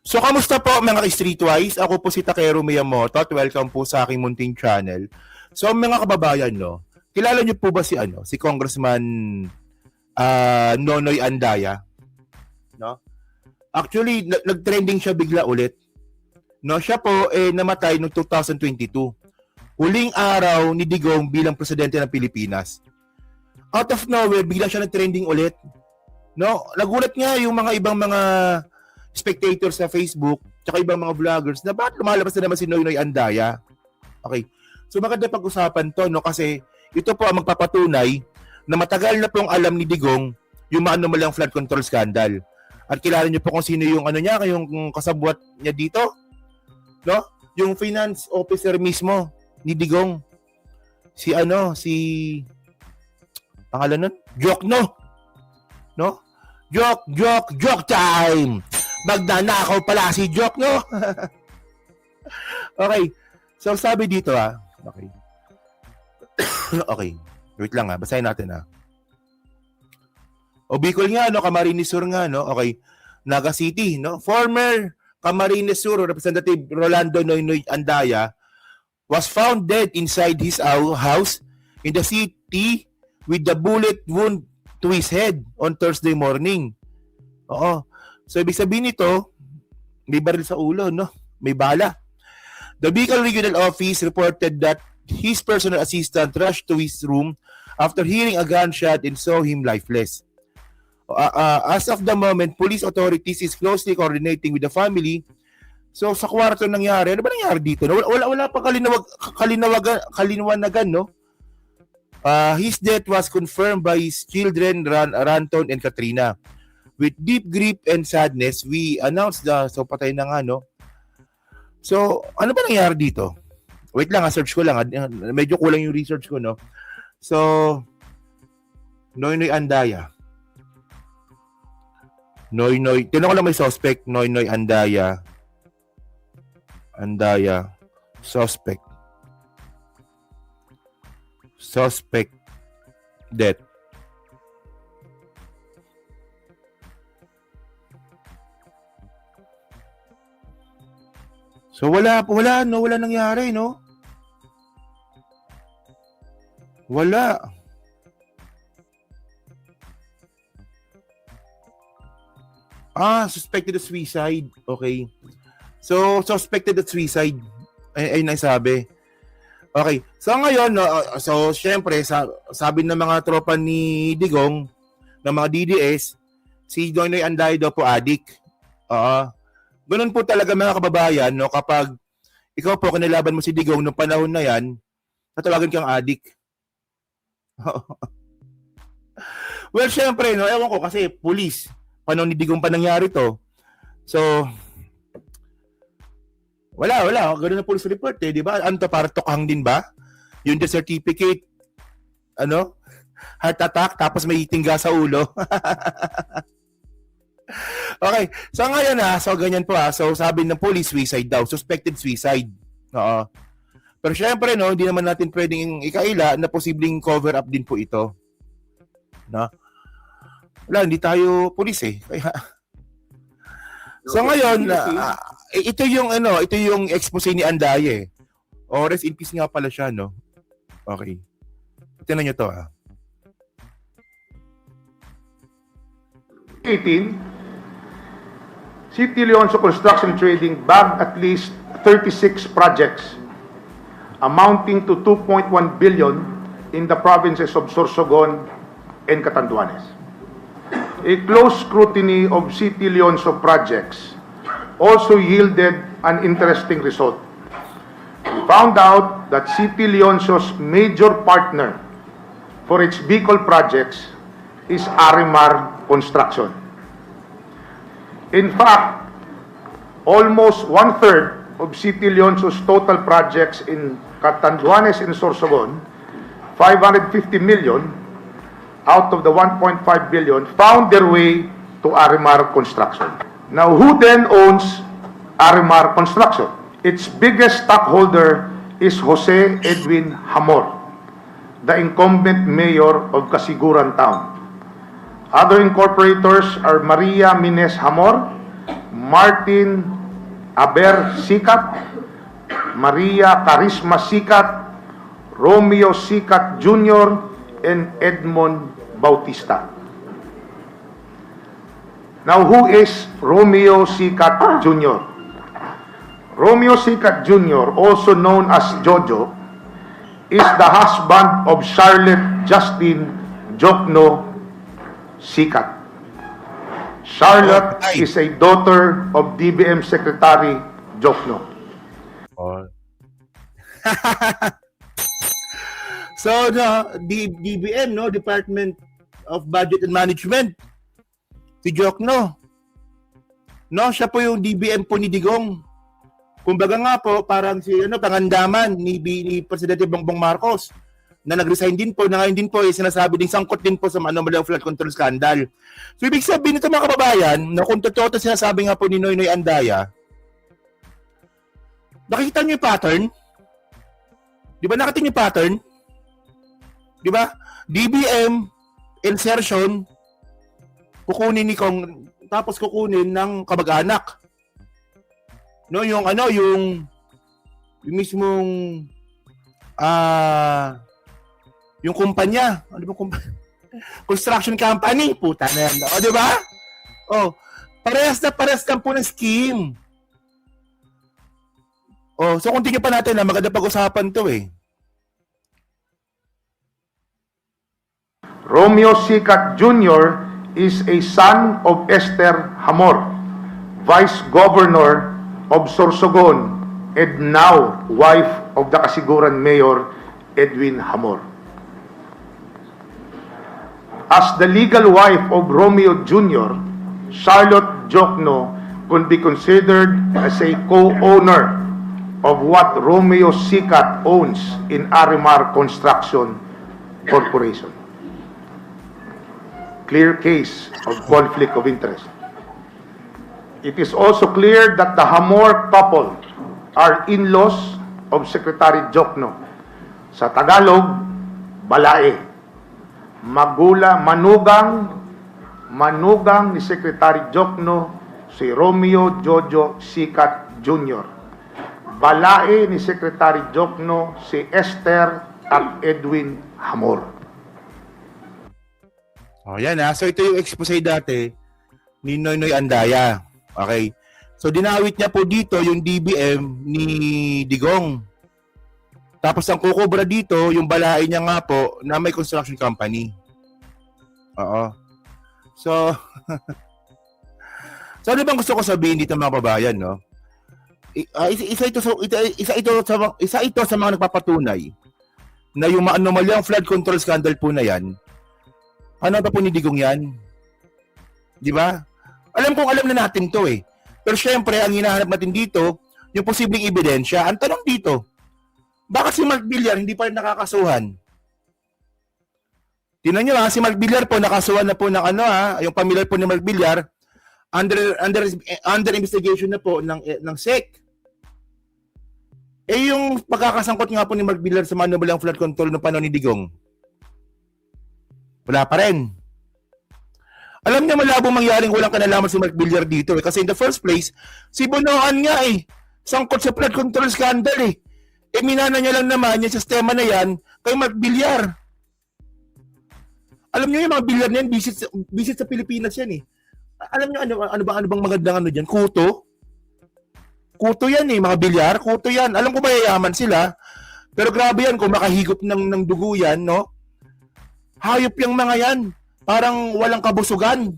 So, kamusta po mga ka-Streetwise? Ako po si Takeru Miyamoto at welcome po sa aking munting channel. So, mga kababayan, no, kilala niyo po ba si Congressman Nonoy Andaya? No? Actually, nag-trending siya bigla ulit. No, siya po namatay noong 2022. Huling araw ni Digong bilang presidente ng Pilipinas. Out of nowhere, bigla siya nag-trending ulit. No, nagulat nga yung mga ibang mga spectators sa Facebook, tsaka ibang mga vloggers na bakit lumalabas na naman si Noynoy Andaya. Okay. So maganda pag-usapan to, no, kasi ito po ang magpapatunay na matagal na pong alam ni Digong yung maanomalang flood control scandal. At kilala niyo po kung sino yung ano niya, yung kasabwat niya dito, no? Yung finance officer mismo ni Digong. Si pangalan nun? Jokno. No? Joke time! Magnanakaw pala si Jokno. Okay. So sabi dito okay. Okay. Wait lang basahin natin O Bicol nga, no? Camarines Sur nga, no? Okay. Naga City, no? Former Camarines Sur Representative Rolando Noynoy Andaya was found dead inside his house in the city with the bullet wound to his head on Thursday morning. Oo. So, ibig sabihin nito, may baril sa ulo, no? May bala. The Bicol Regional Office reported that his personal assistant rushed to his room after hearing a gunshot and saw him lifeless. As of the moment, police authorities is closely coordinating with the family. So, sa kwarto nangyari, ano ba nangyari dito? No? Wala pa kalinawagan, no? His death was confirmed by his children, Ranton and Katrina. With deep grief and sadness, we announced so patay na nga, no? So, ano ba nangyari dito? Wait lang, search ko lang. Medyo kulang yung research ko, no? So, Noynoy Andaya. Tinanong ko lang may suspect, Noynoy Andaya. Suspect. Death. So wala nangyari, no? Wala. Suspected of suicide. Okay. So suspected of suicide. Ay nasabi. Okay. So ngayon, no, so syempre sabi ng mga tropa ni Digong, ng mga DDS, si Noynoy Andaya daw po adik. Ganun po talaga mga kababayan, no, kapag ikaw po kanilaban mo si Digong noong panahon na yan, tatawagan kang adik. Well, syempre, no, ewan ko kasi police, panahon ni Digong pa nangyari to. So, wala, ganun na police report di ba? Ano to, para tokhang din ba? Yung death certificate, heart attack, tapos may tingga sa ulo. Okay. So ngayon so ganyan po So sabi ng police suicide daw, suspected suicide. Oo. Pero syempre no, hindi naman natin pwedeng ikaila na posibleng cover up din po ito. No? Wala, hindi tayo police Kaya So ngayon, ito yung expose ni Andaya rest in peace nga pala siya, no? Okay. Tingnan niyo to 18, City Leoncio Construction Trading bagged at least 36 projects amounting to 2.1 billion in the provinces of Sorsogon and Catanduanes. A close scrutiny of City Leoncio projects also yielded an interesting result. We found out that City Leoncio's major partner for its Bicol projects is Arimar Construction. In fact, almost one-third of City Leoncio's total projects in Catanduanes and Sorsogon, 550 million out of the 1.5 billion, found their way to Arimar Construction. Now, who then owns Arimar Construction? Its biggest stockholder is Jose Edwin Hamor, the incumbent mayor of Casiguran Town. Other incorporators are Maria Mines Hamor, Martin Aber Sikat, Maria Carisma Sikat, Romeo Sikat Jr., and Edmond Bautista. Now, who is Romeo Sikat Jr.? Romeo Sikat Jr., also known as Jojo, is the husband of Charlotte Justin Jokno Sikat. Charlotte Okay. is a daughter of DBM Secretary Jokno. Oh. So, no, DBM, no, Department of Budget and Management, si Jokno. No, siya po yung DBM po ni Digong. Kumbaga nga po, parang si pangandaman ni Presidente Bongbong Marcos na nag-resign din po, na ngayon din po sinasabi din sangkot din po sa anomaly of flood control scandal. So, ibig sabihin nito mga kababayan, na kung totoo ito sinasabi nga po ni Noynoy Andaya, nakikita niyo yung pattern? Di ba nakita niyo yung pattern? Di ba? DBM, insertion, kukunin ni Kong, tapos kukunin ng kamag-anak. No, yung mismong yung kumpanya, ano ba kumpanya? Construction company, puta na yan. O, di ba? Oh, parehas lang po ng scheme. Oh, so kung tingnan pa natin na maganda pag-usapan to eh. Romeo Sikat Jr. is a son of Esther Hamor, Vice Governor of Sorsogon, and now wife of the Kasiguran Mayor Edwin Hamor. As the legal wife of Romeo Jr., Charlotte Jokno could be considered as a co-owner of what Romeo Sikat owns in Arimar Construction Corporation. Clear case of conflict of interest. It is also clear that the Hamor couple are in-laws of Secretary Jokno. Sa Tagalog, balae. Manugang ni Secretary Jokno si Romeo Jojo Sikat Jr. Balae ni Secretary Jokno si Esther at Edwin Hamor. Oh, yan ha. So ito yung expose dati ni Noynoy Andaya. Okay. So dinawit niya po dito yung DBM ni Digong. Tapos ang kukubra dito, yung balae niya nga po na may construction company. Oo. So, so ano bang gusto ko sabihin dito mga babayan, no? Isa ito sa mga nagpapatunay na yung anomalyang flood control scandal po na yan, ano ba po ni Digong yan? Di ba? Alam na natin to eh. Pero syempre, ang hinahanap natin dito, yung posibleng ebidensya. Ang tanong dito, bakit si Mark Villar hindi pa rin nakakasuhan? Tingnan nyo si Mark Villar po, nakasuhan na po ng yung pamilyar po ni Mark Villar, under investigation na po ng SEC. Eh yung pagkakasangkot nga po ni Mark Villar sa manubalang flood control ng panahon ni Digong, wala pa rin. Alam niya malabong mangyaring walang kanalaman si Mark Villar dito eh. Kasi in the first place, si Bonoan nga eh, sangkot sa flood control scandal eh. Eh minana niya lang naman yung sistema na yan kay Mark Villar. Alam niyo yung mga Villar na yan, visit sa Pilipinas yan eh. Alam niyo ano bang magandang diyan? Kuto? Kuto yan eh, mga Villar, kuto yan. Alam ko mayayaman sila, pero grabe yan kung makahigop ng dugo yan, no? Hayop yung mga yan. Parang walang kabusugan.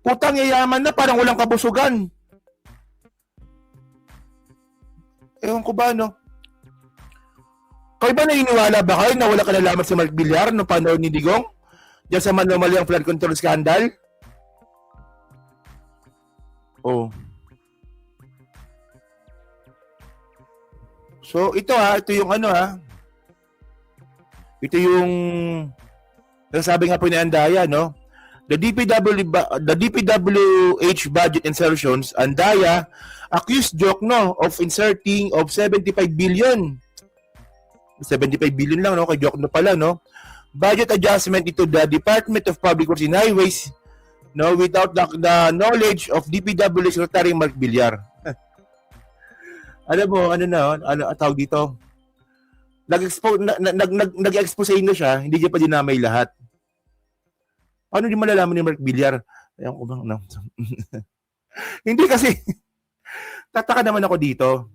Putang yayaman na, parang walang kabusugan. Ewan ko ba, no? Kayo ba naniniwala ba kayo na wala kanalaman si Mark Villar no panahon ni Digong? Diyan sa manumalyang flood control scandal? Oh. So, ito yung ito yung nasabi nga po ni Andaya, no? The DPWH budget insertions, Andaya accused Jokno of inserting of 75 billion. 75 billion lang, no? Kay Jokno pala, no? Budget adjustment into the Department of Public Works and Highways no, without the knowledge of DPW Secretary Mark Villar. Alam mo, tawag dito? Nag-expose na siya, hindi niya pa dinamay lahat. Paano di malalaman ni Mark Villar? Ayun ko bang, no? Hindi kasi, tataka naman ako dito.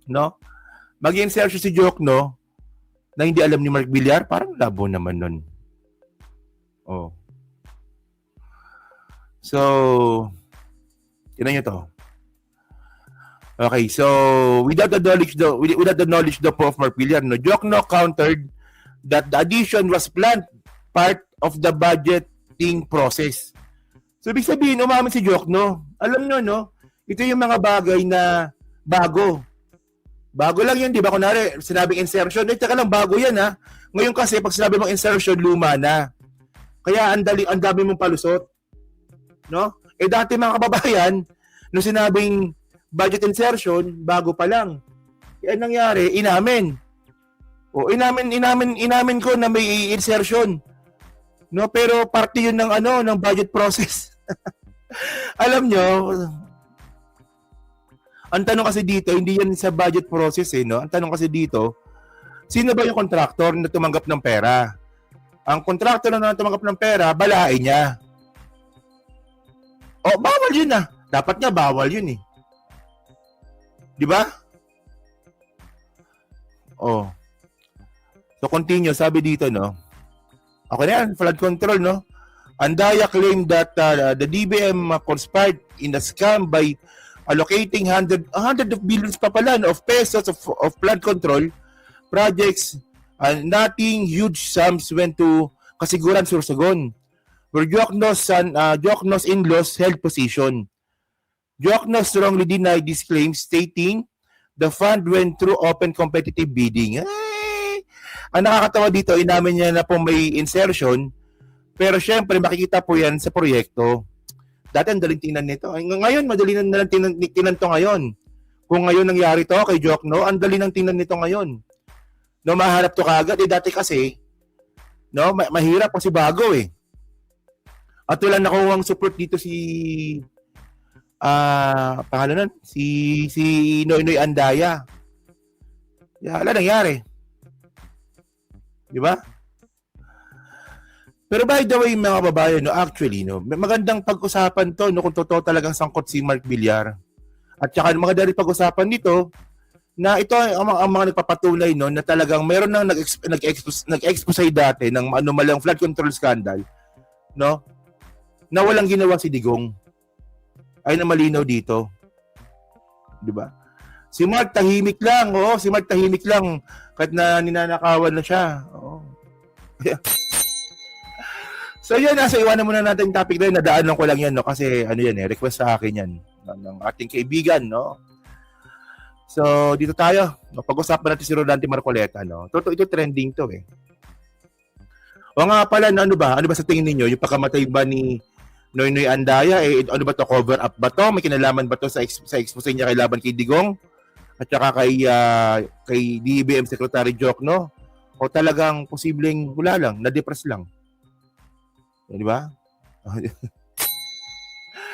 No? Mag-insert siya si Jokno na hindi alam ni Mark Villar, parang labo naman nun. Oh. So, tinan nyo to. Okay, so without the knowledge of Mark Villar, no, Jokno countered that the addition was planned part of the budgeting process. So, ibig sabihin, umamin si Jokno. Alam nyo, no? Ito yung mga bagay na bago. Bago lang yun, di ba? Kunwari, sinabing insertion, teka lang, bago yan, ha? Ngayon kasi, pag sinabi mong insertion, luma na. Kaya, ang dami mong palusot. No? Dati mga kababayan, nung sinabing budget insertion, bago pa lang. Kaya nangyari, inamin. Inamin ko na may insertion. No, pero parte 'yun ng budget process. Alam nyo, ang tanong kasi dito, hindi yan sa budget process no? Ang tanong kasi dito, sino ba yung contractor na tumanggap ng pera? Ang contractor na tumanggap ng pera, balain niya. Bawal yun Dapat nga bawal yun eh. Di ba? So continue, sabi dito, no? Okay na yan, flood control, no? Andaya claimed that the DBM conspired in a scam by allocating hundred of billions pa pala of pesos of flood control projects and nothing huge sums went to Kasiguran, Sorsogon, where Jokno's in-laws held position. Jokno strongly denied these claims, stating the fund went through open competitive bidding. Ang nakakatawa dito, inamin niya na po may insertion, pero syempre makikita po yan sa proyekto. Dati ang daling tingnan nito. Ngayon, madali na lang tingnan to ngayon. Kung ngayon nangyari to kay Jokno, ang dali nang tingnan nito ngayon. No, maharap to kagad. Dati kasi, no, mahirap kasi bago eh. At wala nakuhang support dito si pangalan nun, si Noynoy Andaya. Wala nangyari. Di ba? Pero by the way, mga babae, no, actually, no, magandang pag-usapan to, no, kung totoo talagang sangkot si Mark Villar. At saka maganda rin pag-usapan nito na ito ang mga nagpapatunay, no, na talagang meron nang nag-expose dati ng anomalyang flood control scandal, no, na walang ginawa si Digong. Ay na malinaw dito. Di ba? Si Mark tahimik lang, si Mark tahimik lang kahit na ninanakawan na siya. So yun, nasa iwanan muna natin yung topic na yun. Nadaanan ko lang yan, no? Kasi ano yan request sa akin yan ng ating kaibigan, no? So dito tayo. Pag-usapan natin si Rodante Marcoleta, no? Ito trending to eh. O nga pala, ano ba sa tingin ninyo? Yung pagkamatay ba ni Noynoy Andaya, ano ba to, cover up ba to? May kinalaman ba to sa expose niya kay laban kay Digong? At saka kay DBM Secretary Jokno? O talagang posibleng wala lang, na-depress lang? Di ba?